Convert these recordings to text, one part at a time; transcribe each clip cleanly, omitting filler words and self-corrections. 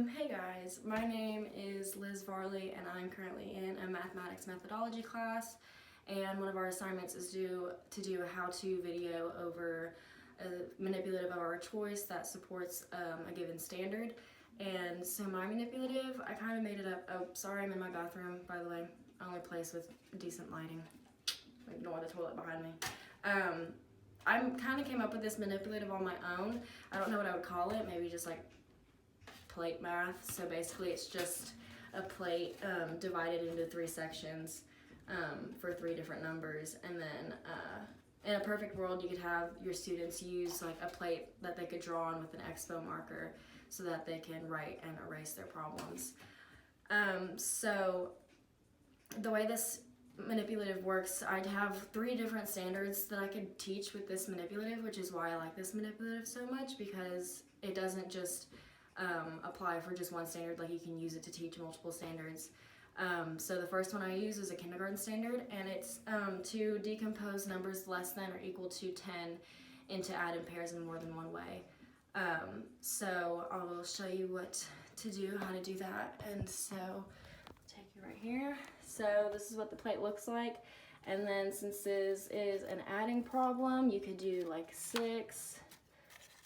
Hey guys, my name is Liz Varley and I'm currently in a mathematics methodology class, and one of our assignments is to do a how-to video over a manipulative of our choice that supports a given standard. And so my manipulative, I kind of made it up. Oh, sorry, I'm in my bathroom, by the way. Only place with decent lighting. Ignore the toilet behind me. I kind of came up with this manipulative on my own. I don't know what I would call it, maybe just like plate math. So basically it's just a plate divided into 3 sections for 3 different numbers, and then in a perfect world you could have your students use like a plate that they could draw on with an expo marker so that they can write and erase their problems. So the way this manipulative works, I'd have 3 different standards that I could teach with this manipulative, which is why I like this manipulative so much, because it doesn't just apply for just one standard, like you can use it to teach multiple standards. So the first one I use is a kindergarten standard, and it's to decompose numbers less than or equal to 10 into added pairs in more than one way. So I will show you what to do, how to do that. And so I'll take you right here. So this is what the plate looks like. And then since this is an adding problem, you could do like 6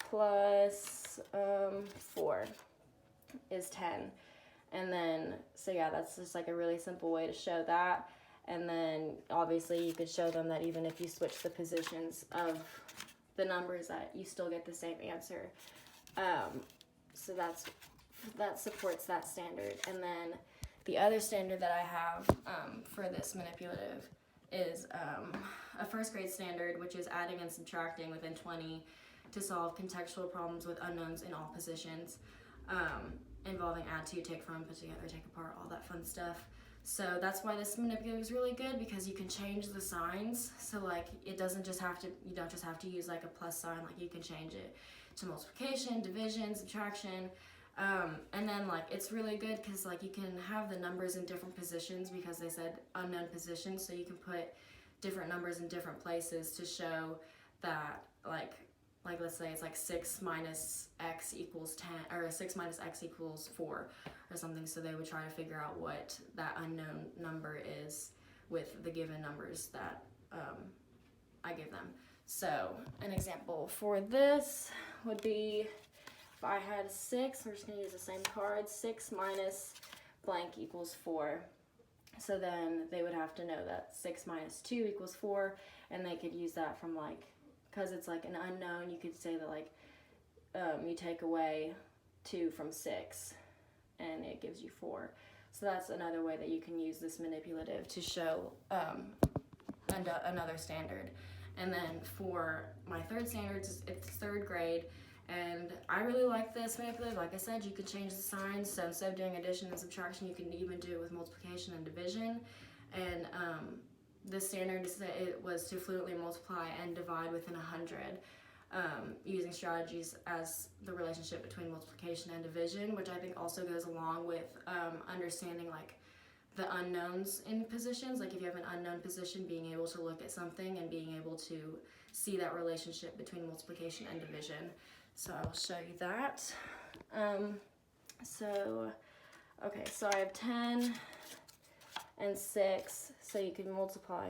plus 4 is 10. And then, so yeah, that's just like a really simple way to show that. And then obviously you could show them that even if you switch the positions of the numbers, that you still get the same answer. So that supports that standard. And then the other standard that I have for this manipulative is a first grade standard, which is adding and subtracting within 20 to solve contextual problems with unknowns in all positions, involving add to, take from, put together, take apart, all that fun stuff. So that's why this manipulative is really good, because you can change the signs. So like it doesn't just have to, you don't just have to use like a plus sign, like you can change it to multiplication, division, subtraction. And then like it's really good because like you can have the numbers in different positions, because they said unknown positions, so you can put different numbers in different places to show that like let's say it's like 6 minus x equals 10, or 6 minus x equals 4 or something. So they would try to figure out what that unknown number is with the given numbers that I give them. So an example for this would be, if I had 6, we're just going to use the same card, 6 minus blank equals 4. So then they would have to know that 6 minus 2 equals 4, and they could use that from like, because it's like an unknown, you could say that like you take away 2 from 6 and it gives you 4. So that's another way that you can use this manipulative to show another standard. And then for my third standard, it's 3rd grade, and I really like this manipulative. Like I said, you could change the signs, so instead of doing addition and subtraction, you can even do it with multiplication and division. And this standard it was to fluently multiply and divide within 100, using strategies as the relationship between multiplication and division, which I think also goes along with understanding like the unknowns in positions. Like if you have an unknown position, being able to look at something and being able to see that relationship between multiplication and division. So I will show you that. Okay, so I have 10 and 6, so you can multiply,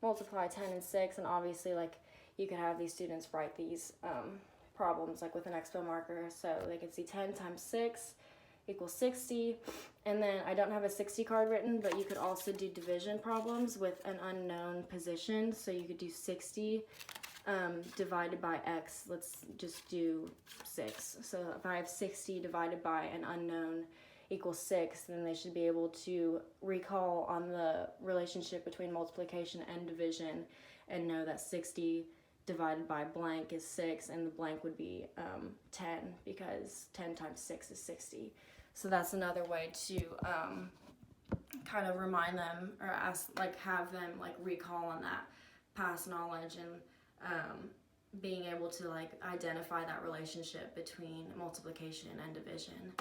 multiply 10 and 6, and obviously like you could have these students write these problems like with an expo marker, so they can see 10 times 6 equals 60, and then I don't have a 60 card written, but you could also do division problems with an unknown position, so you could do 60 divided by x. Let's just do 6. So if I have 60 divided by an unknown equals 6, then they should be able to recall on the relationship between multiplication and division and know that 60 divided by blank is 6, and the blank would be 10, because 10 times 6 is 60. So that's another way to kind of remind them, or have them like recall on that past knowledge, and being able to like identify that relationship between multiplication and division.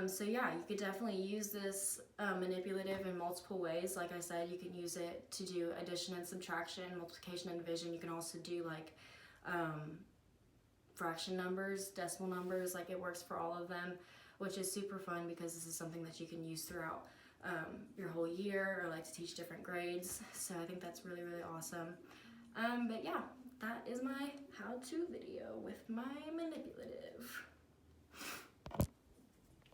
So yeah, you could definitely use this manipulative in multiple ways. Like I said, you can use it to do addition and subtraction, multiplication and division. You can also do like fraction numbers, decimal numbers, like it works for all of them, which is super fun because this is something that you can use throughout your whole year, or like to teach different grades. So I think that's really, really awesome. But yeah, that is my how-to video with my manipulative.